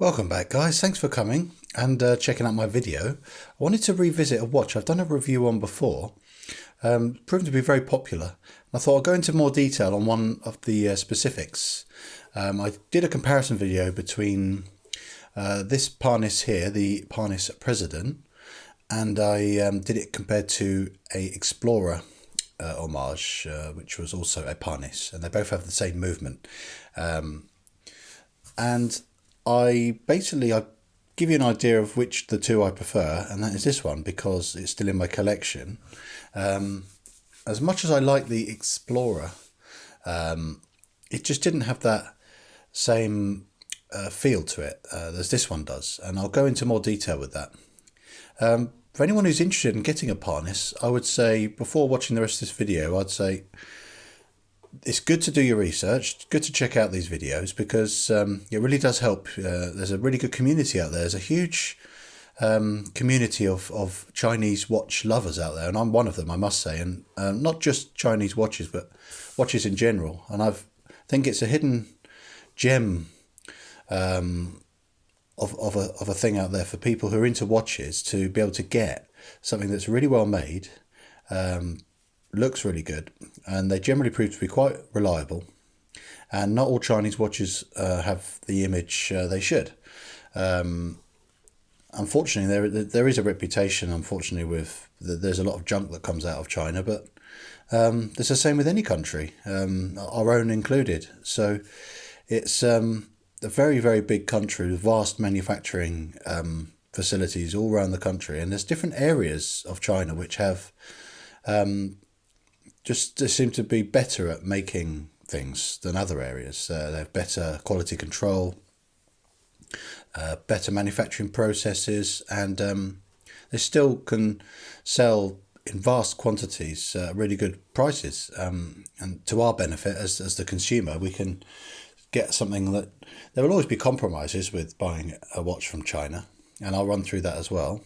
Welcome back, guys. Thanks for coming and checking out my video. I wanted to revisit a watch I've done a review on before, proven to be very popular. I thought I'd go into more detail on one of the specifics. I did a comparison video between this Parnis here, the Parnis President, and I did it compared to a Explorer homage, which was also a Parnis, and they both have the same movement. And I give you an idea of which the two I prefer, and that is this one because it's still in my collection. As much as I like the Explorer, it just didn't have that same feel to it as this one does, and I'll go into more detail with that. For anyone who's interested in getting a Parnis, I would say before watching the rest of this video, I'd say it's good to do your research. It's good to check out these videos because it really does help. There's a really good community out there. There's a huge community of Chinese watch lovers out there, and I'm one of them, I must say. And not just Chinese watches, but watches in general. And I think it's a hidden gem of a thing out there for people who are into watches to be able to get something that's really well made. Looks really good, and they generally prove to be quite reliable, and not all Chinese watches have the image they should. Unfortunately, there is a reputation, unfortunately, with there's a lot of junk that comes out of China, but it's the same with any country, our own included. So it's a very, very big country with vast manufacturing facilities all around the country, and there's different areas of China which have they seem to be better at making things than other areas. They have better quality control, better manufacturing processes, and they still can sell in vast quantities at really good prices. And to our benefit as the consumer, we can get something that there will always be compromises with buying a watch from China, and I'll run through that as well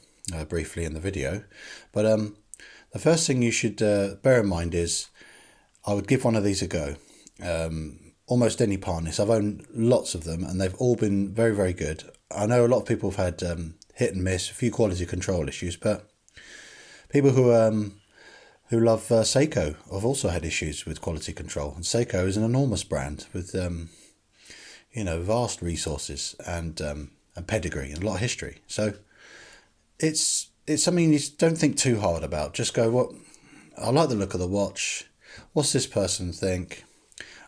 briefly in the video. But the first thing you should bear in mind is I would give one of these a go. Almost any Parnis. I've owned lots of them and they've all been very, very good. I know a lot of people have had hit and miss, a few quality control issues, but people who love Seiko have also had issues with quality control. And Seiko is an enormous brand with vast resources and pedigree and a lot of history. So it's something you don't think too hard about. Just go, I like the look of the watch. What's this person think?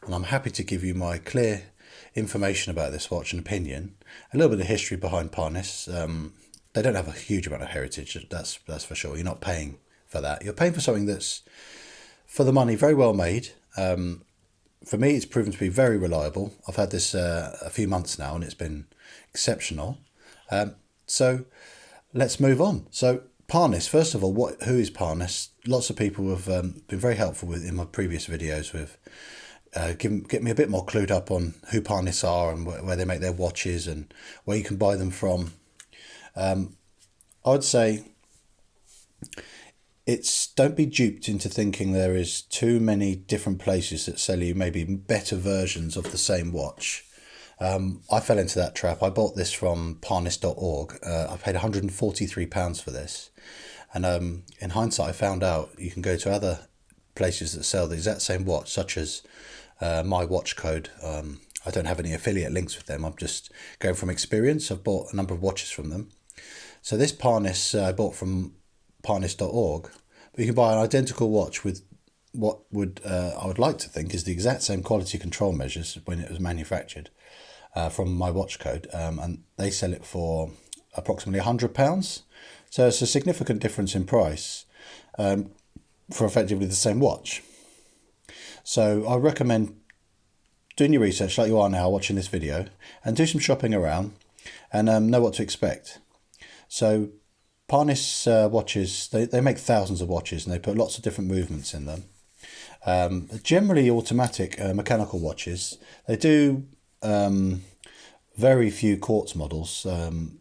And I'm happy to give you my clear information about this watch and opinion. A little bit of history behind Parnis. They don't have a huge amount of heritage, that's for sure. You're not paying for that. You're paying for something that's, for the money, very well made. For me, it's proven to be very reliable. I've had this a few months now and it's been exceptional. So let's move on. So Parnis, first of all, who is Parnis? Lots of people have been very helpful in my previous videos with get me a bit more clued up on who Parnis are and where they make their watches and where you can buy them from. I would say don't be duped into thinking there is too many different places that sell you maybe better versions of the same watch. I fell into that trap. I bought this from Parnis.org. I paid £143 for this. And in hindsight, I found out you can go to other places that sell the exact same watch, such as My Watch Code. I don't have any affiliate links with them. I'm just going from experience. I've bought a number of watches from them. So this Parnis I bought from Parnis.org. But you can buy an identical watch with what I would like to think is the exact same quality control measures when it was manufactured. From My Watch Code, and they sell it for approximately £100. So it's a significant difference in price for effectively the same watch. So I recommend doing your research like you are now watching this video and do some shopping around and know what to expect. So Parnis watches, they make thousands of watches and they put lots of different movements in them. Generally automatic mechanical watches. They do very few quartz models.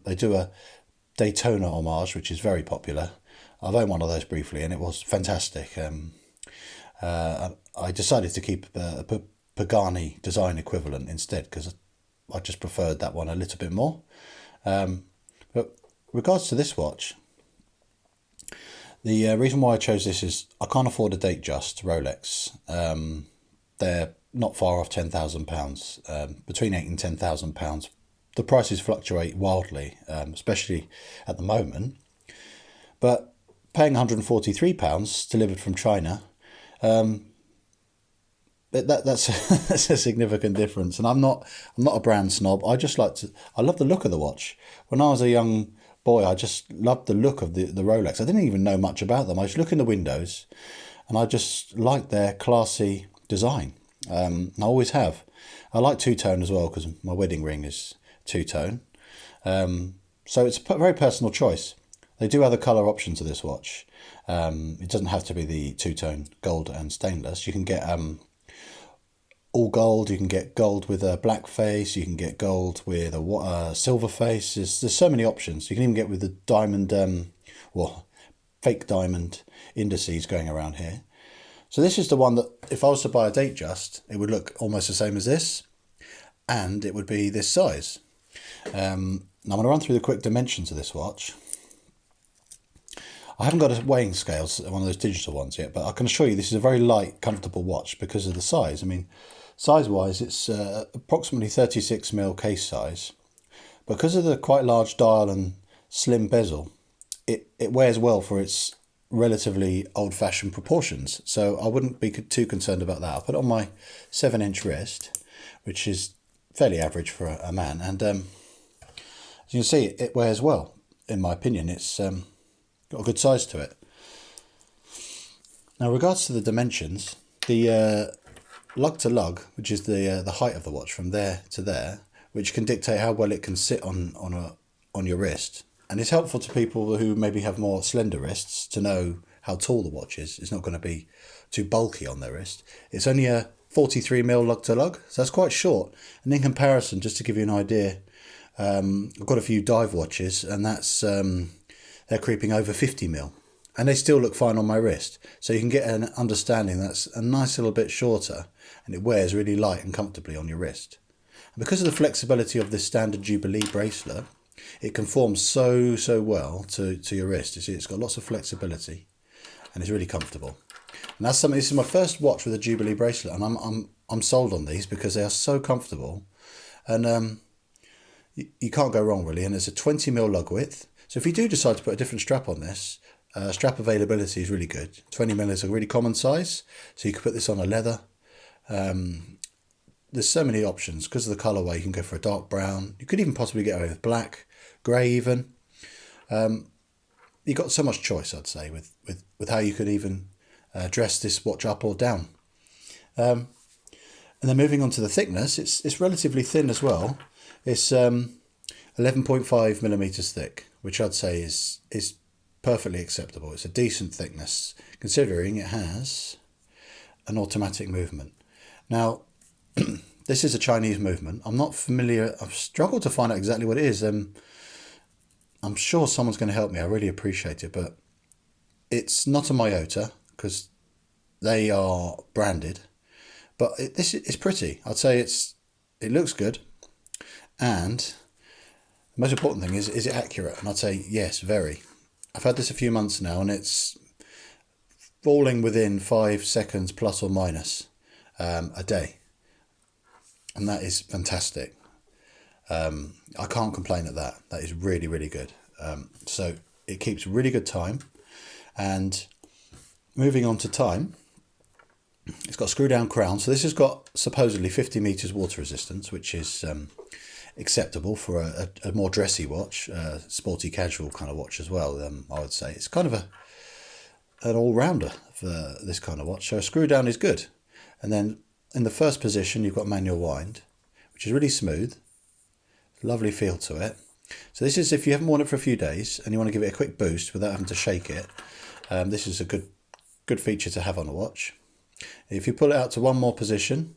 They do a Daytona homage, which is very popular. I've owned one of those briefly and it was fantastic. I decided to keep a Pagani design equivalent instead because I just preferred that one a little bit more. But regards to this watch, the reason why I chose this is I can't afford a date just Rolex. They're not far off £10,000, between £8,000 and £10,000. The prices fluctuate wildly, especially at the moment. But paying £143 delivered from China, that's that's a significant difference. And I'm not a brand snob. I love the look of the watch. When I was a young boy, I just loved the look of the Rolex. I didn't even know much about them. I just look in the windows, and I just liked their classy design. I always have. I like two-tone as well because my wedding ring is two-tone. So it's a very personal choice. They do have the colour options of this watch. It doesn't have to be the two-tone gold and stainless. You can get all gold. You can get gold with a black face. You can get gold with a silver face. There's so many options. You can even get with the diamond, fake diamond indices going around here. So this is the one that if I was to buy a date just, it would look almost the same as this, and it would be this size. Now I'm going to run through the quick dimensions of this watch. I haven't got a weighing scale, one of those digital ones yet, but I can assure you this is a very light, comfortable watch because of the size. I mean, size-wise, it's approximately 36mm case size. Because of the quite large dial and slim bezel, it wears well for its relatively old-fashioned proportions. So I wouldn't be too concerned about that. I'll put it on my 7-inch wrist, which is fairly average for a man. And as you can see, it wears well. In my opinion, it's got a good size to it. Now, regards to the dimensions, the lug to lug, which is the height of the watch from there to there, which can dictate how well it can sit on your wrist, and it's helpful to people who maybe have more slender wrists to know how tall the watch is. It's not going to be too bulky on their wrist. It's only a 43mm lug to lug, so that's quite short. And in comparison, just to give you an idea, I've got a few dive watches, and that's they're creeping over 50mm, and they still look fine on my wrist. So you can get an understanding that's a nice little bit shorter, and it wears really light and comfortably on your wrist. And because of the flexibility of this standard Jubilee bracelet, it conforms so well to your wrist. You see, it's got lots of flexibility, and it's really comfortable. And that's something. This is my first watch with a Jubilee bracelet, and I'm sold on these because they are so comfortable, and you can't go wrong really. And there's a 20mm lug width. So if you do decide to put a different strap on this, strap availability is really good. 20mm is a really common size, so you could put this on a leather. There's so many options because of the colourway. You can go for a dark brown. You could even possibly get away with black, grey even. You've got so much choice, I'd say, with how you could even dress this watch up or down. And then moving on to the thickness, it's relatively thin as well. It's 11.5mm thick, which I'd say is perfectly acceptable. It's a decent thickness considering it has an automatic movement. Now, this is a Chinese movement. I'm not familiar. I've struggled to find out exactly what it is. I'm sure someone's going to help me. I really appreciate it, but it's not a Miyota because they are branded. But this is pretty. I'd say it looks good, and the most important thing is it accurate? And I'd say yes, very. I've had this a few months now, and it's falling within 5 seconds plus or minus a day. And that is fantastic. I can't complain at that. That is really, really good. So it keeps really good time. And moving on to time, it's got a screw down crown. So this has got supposedly 50 meters water resistance, which is acceptable for a more dressy watch, sporty casual kind of watch as well. I would say it's kind of an all-rounder for this kind of watch. So a screw down is good. And then in the first position, you've got manual wind, which is really smooth. Lovely feel to it. So this is if you haven't worn it for a few days and you want to give it a quick boost without having to shake it. This is a good feature to have on a watch. If you pull it out to one more position,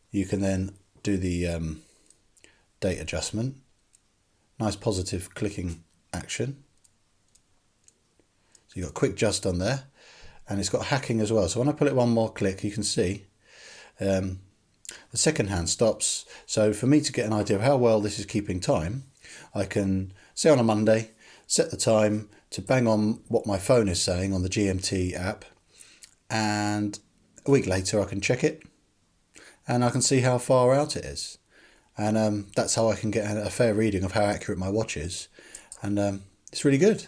you can then do the date adjustment. Nice positive clicking action. So you've got quick adjust on there, and it's got hacking as well. So when I pull it one more click, you can see the second hand stops. So for me to get an idea of how well this is keeping time, I can say on a Monday, set the time to bang on what my phone is saying on the GMT app, and a week later I can check it and I can see how far out it is. And that's how I can get a fair reading of how accurate my watch is. And it's really good.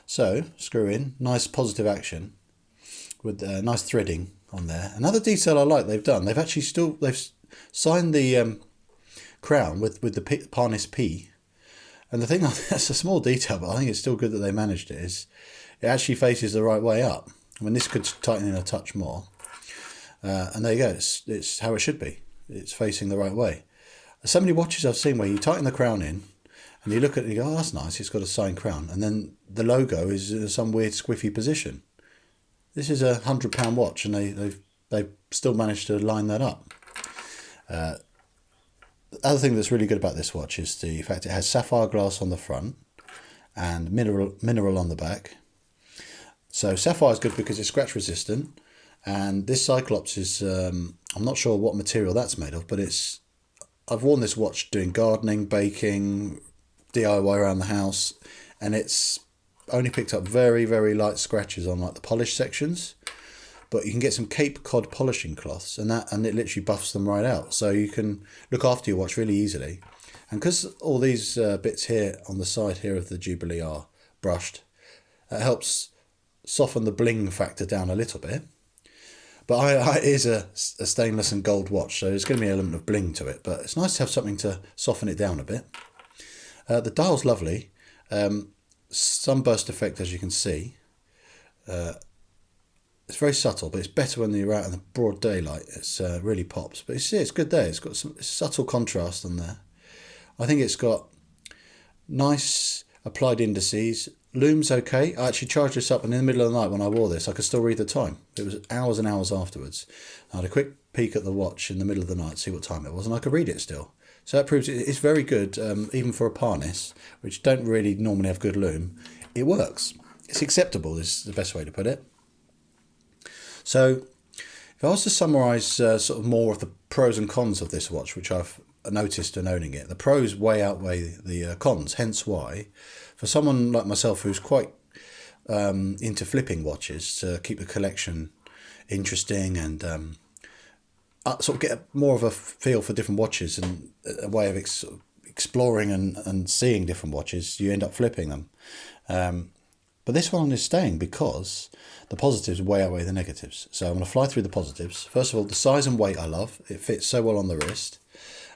So, screw in, nice positive action with nice threading on there. Another detail I like they've done, they've signed the crown with the Parnis P. And the thing, that's a small detail, but I think it's still good that they managed it, is it actually faces the right way up. I mean, this could tighten in a touch more. And there you go, it's how it should be. It's facing the right way. So many watches I've seen where you tighten the crown in, and you look at it and you go, oh, that's nice, it's got a signed crown. And then the logo is in some weird squiffy position. This is £100 watch, and they've still managed to line that up. The other thing that's really good about this watch is the fact it has sapphire glass on the front and mineral on the back. So sapphire is good because it's scratch resistant, and this Cyclops is I'm not sure what material that's made of, but I've worn this watch doing gardening, baking, DIY around the house, and it's only picked up very, very light scratches on like the polish sections. But you can get some Cape Cod polishing cloths, and it literally buffs them right out. So you can look after your watch really easily. And because all these bits here on the side here of the Jubilee are brushed, it helps soften the bling factor down a little bit. But it is a stainless and gold watch, so there's going to be an element of bling to it. But it's nice to have something to soften it down a bit. The dial's lovely. Sunburst effect, as you can see. It's very subtle, but it's better when you're out in the broad daylight. It's really pops. But it's good there. It's got some subtle contrast on there. I think it's got nice applied indices. Lume's okay. I actually charged this up, and in the middle of the night when I wore this, I could still read the time. It was hours and hours afterwards. I had a quick peek at the watch in the middle of the night, see what time it was, and I could read it still. So that proves it's very good, even for a Parnis, which don't really normally have good lume. It works. It's acceptable is the best way to put it. So if I was to summarise sort of more of the pros and cons of this watch, which I've noticed in owning it, the pros way outweigh the cons, hence why, for someone like myself who's quite into flipping watches to keep the collection interesting and sort of get more of a feel for different watches and a way of exploring and seeing different watches, you end up flipping them. But this one is staying because the positives way outweigh the negatives. So I'm going to fly through the positives. First of all, the size and weight I love. It fits so well on the wrist.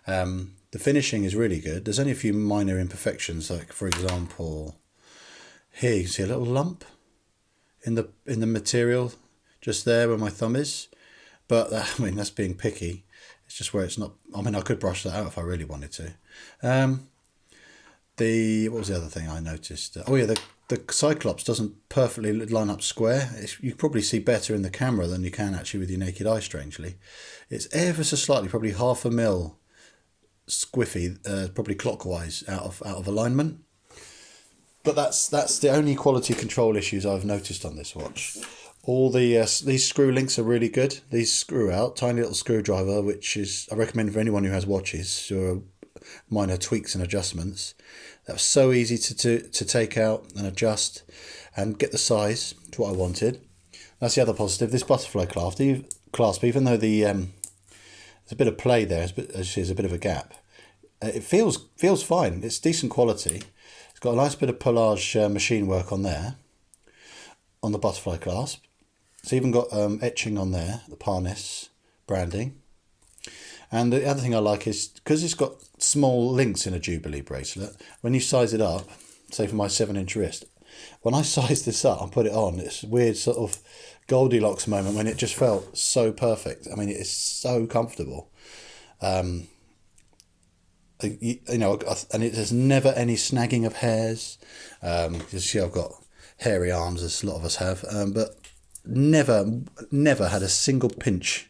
The finishing is really good. There's only a few minor imperfections, like for example, here you can see a little lump in the material just there where my thumb is. But I mean, that's being picky. It's just where it's not. I mean, I could brush that out if I really wanted to. What was the other thing I noticed? Oh yeah, the Cyclops doesn't perfectly line up square. You probably see better in the camera than you can actually with your naked eye, strangely. It's ever so slightly, probably 0.5 mm squiffy, probably clockwise out of alignment. But that's the only quality control issues I've noticed on this watch. All these screw links are really good. These screw out, tiny little screwdriver, which is I recommend for anyone who has watches who are minor tweaks and adjustments. That was so easy to take out and adjust and get the size to what I wanted. That's the other positive. This butterfly clasp, even though there's a bit of play there, as you see, there's a bit of a gap. It feels fine. It's decent quality. It's got a nice bit of pelage machine work on there, on the butterfly clasp. It's even got etching on there, the Parnis branding. And the other thing I like is, because it's got small links in a Jubilee bracelet, when you size it up, say for my 7-inch wrist, when I sized this up and put it on, it's a weird sort of Goldilocks moment when it just felt so perfect. I mean, it is so comfortable. And there's never any snagging of hairs. You see, I've got hairy arms, as a lot of us have, but never had a single pinch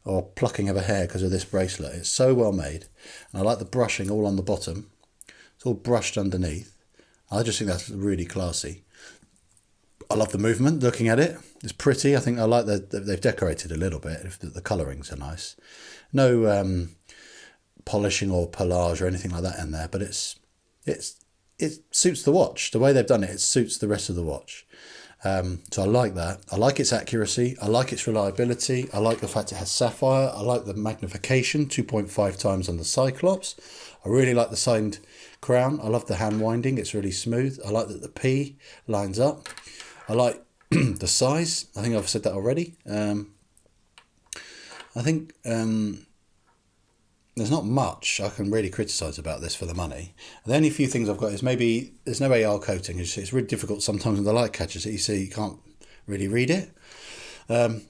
or plucking of a hair because of this bracelet. It's so well made, and I like the brushing all on the bottom. It's all brushed underneath. I just think that's really classy. I love the movement, looking at it. It's pretty. I think I like that they've decorated a little bit. If the colourings are nice. No polishing or pelage or anything like that in there, but it suits the watch. The way they've done it, it suits the rest of the watch. So I like that. I like its accuracy. I like its reliability. I like the fact it has sapphire. I like the magnification, 2.5 times on the Cyclops. I really like the signed crown. I love the hand winding. It's really smooth. I like that the P lines up. I like the size. I think I've said that already. I think there's not much I can really criticise about this for the money. The only few things I've got is maybe there's no AR coating. It's really difficult sometimes with the light catchers that you see, you can't really read it. The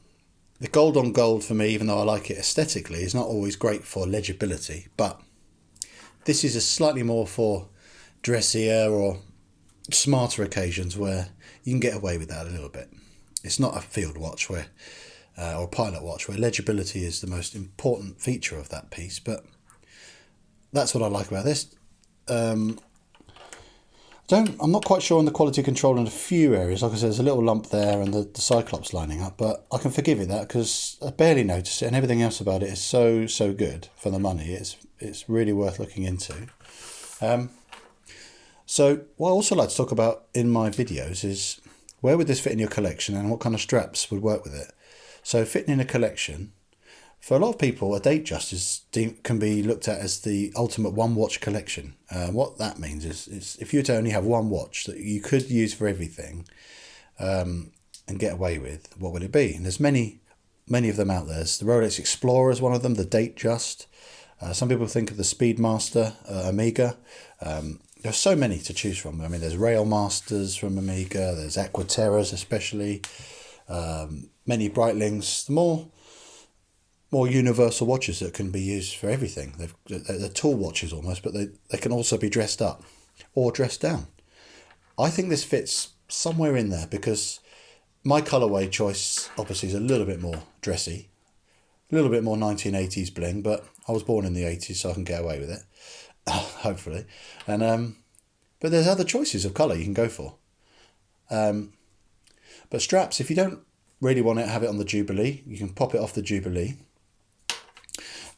gold on gold for me, even though I like it aesthetically, is not always great for legibility. But this is a slightly more for dressier or smarter occasions where you can get away with that a little bit. It's not a field watch where or a pilot watch where legibility is the most important feature of that piece, but that's what I like about this. I'm not quite sure on the quality control in a few areas. Like I said, there's a little lump there and the Cyclops lining up, but I can forgive it that because I barely noticed it, and everything else about it is so good for the money. It's really worth looking into. So what I also like to talk about in my videos is where would this fit in your collection and what kind of straps would work with it. So fitting in a collection, for a lot of people, a Datejust can be looked at as the ultimate one watch collection. What that means is if you were to only have one watch that you could use for everything and get away with, what would it be? And there's many of them out there. There's the Rolex Explorer is one of them, the Datejust. Some people think of the Speedmaster, Omega. There's so many to choose from. I mean, there's Railmasters from Omega, there's Aquaterras especially, many Breitlings, the more universal watches that can be used for everything. They're tool watches almost, but they can also be dressed up or dressed down. I think this fits somewhere in there because my colourway choice obviously is a little bit more dressy, a little bit more 1980s bling, but I was born in the 80s, so I can get away with it, hopefully. And but there's other choices of colour you can go for. But straps, if you don't really want to have it on the Jubilee, you can pop it off the Jubilee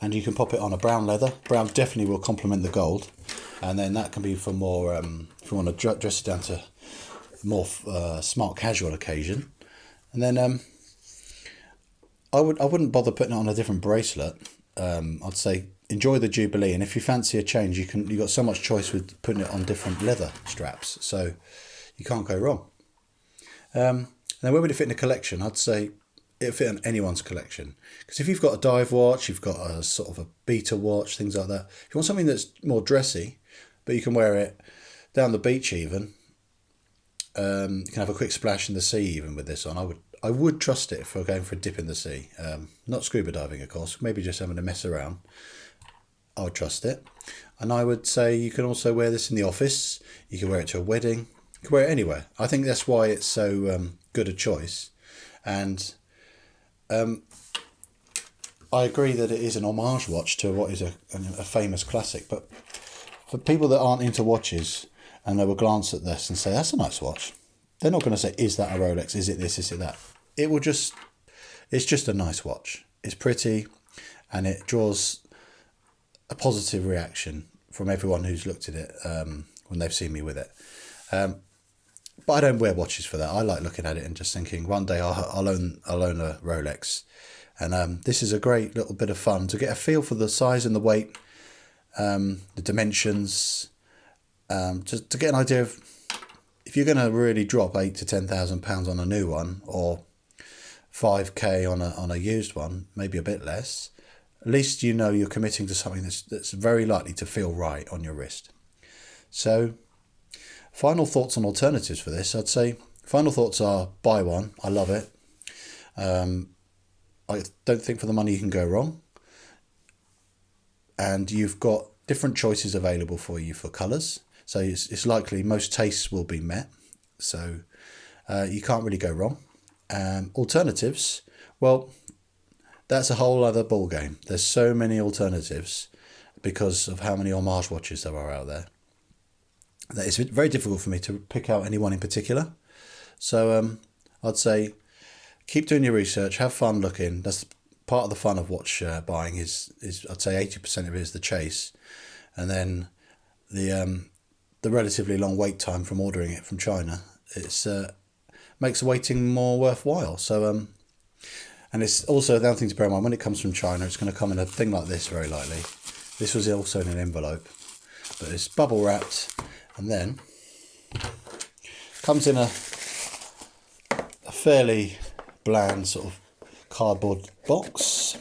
and you can pop it on a brown leather. Brown definitely will complement the gold, and then that can be for more, if you want to dress it down to more smart casual occasion. And then I wouldn't bother putting it on a different bracelet. I'd say enjoy the Jubilee, and if you fancy a change, you've got so much choice with putting it on different leather straps, so you can't go wrong. Now, where would it fit in a collection? I'd say it'll fit in anyone's collection. Because if you've got a dive watch, you've got a sort of a beta watch, things like that. If you want something that's more dressy, but you can wear it down the beach even, you can have a quick splash in the sea even with this on. I would trust it for going for a dip in the sea. Not scuba diving, of course. Maybe just having a mess around. I would trust it. And I would say you can also wear this in the office. You can wear it to a wedding. You can wear it anywhere. I think that's why it's so good a choice. And I agree that it is an homage watch to what is a famous classic. But for people that aren't into watches and they will glance at this and say, that's a nice watch, they're not going to say, is that a Rolex? Is it this? Is it that? It's just a nice watch. It's pretty and it draws a positive reaction from everyone who's looked at it when they've seen me with it. But I don't wear watches for that. I like looking at it and just thinking one day I'll own a Rolex. And this is a great little bit of fun to get a feel for the size and the weight, the dimensions, to get an idea of if you're going to really drop £8,000 to £10,000 on a new one or 5k on a used one, maybe a bit less. At least you know you're committing to something that's very likely to feel right on your wrist. So, final thoughts on alternatives for this. I'd say final thoughts are buy one. I love it. I don't think for the money you can go wrong. And you've got different choices available for you for colours. So it's likely most tastes will be met. So you can't really go wrong. Alternatives, well, that's a whole other ball game. There's so many alternatives because of how many homage watches there are out there that it's very difficult for me to pick out any one in particular. So I'd say keep doing your research, have fun looking. That's part of the fun of watch buying is I'd say 80% of it is the chase, and then the relatively long wait time from ordering it from China. It's makes the waiting more worthwhile. So and it's also the other thing to bear in mind, when it comes from China, it's going to come in a thing like this very likely. This was also in an envelope, but it's bubble wrapped, and then comes in a fairly bland sort of cardboard box,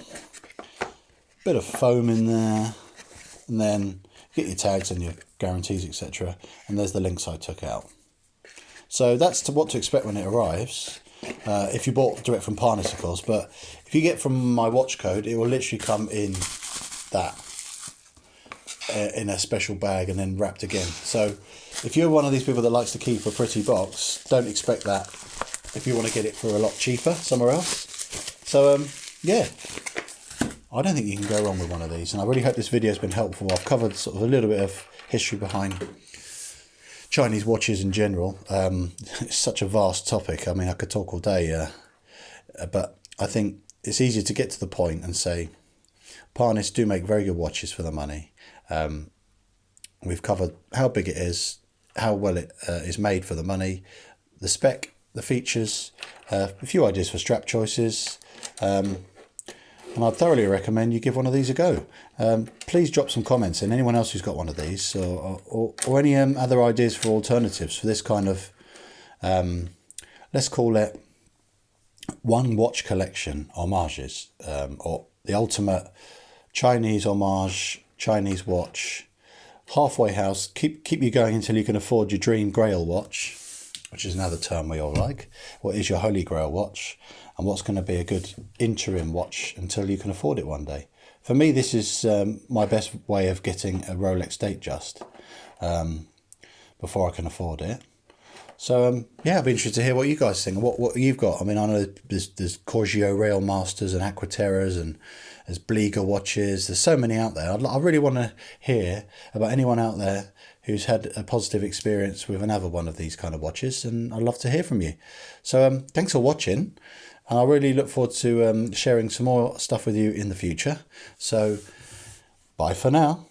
bit of foam in there, and then you get your tags and your guarantees, etc. And there's the links I took out. So that's what to expect when it arrives. If you bought direct from Parnis, of course, but if you get from my watch code, it will literally come in that in a special bag and then wrapped again. So if you're one of these people that likes to keep a pretty box, don't expect that if you want to get it for a lot cheaper somewhere else. So yeah, I don't think you can go wrong with one of these, and I really hope this video has been helpful. I've covered sort of a little bit of history behind Chinese watches in general. It's such a vast topic. I mean, I could talk all day, but I think it's easier to get to the point and say Parnis do make very good watches for the money. We've covered how big it is, how well it is made for the money, the spec, the features, a few ideas for strap choices, and I'd thoroughly recommend you give one of these a go. Please drop some comments, and anyone else who's got one of these, or any other ideas for alternatives for this kind of, let's call it one watch collection homages, or the ultimate Chinese homage, Chinese watch, halfway house, keep you going until you can afford your dream grail watch, which is another term we all like. What is your holy grail watch, and what's going to be a good interim watch until you can afford it one day? For me, this is my best way of getting a Rolex Datejust before I can afford it. So yeah, I'd be interested to hear what you guys think, what you've got. I mean, I know there's Corgio Rail Masters and Aquaterras, and there's Bleeger watches. There's so many out there. I really want to hear about anyone out there who's had a positive experience with another one of these kind of watches, and I'd love to hear from you. So thanks for watching, and I really look forward to sharing some more stuff with you in the future. So bye for now.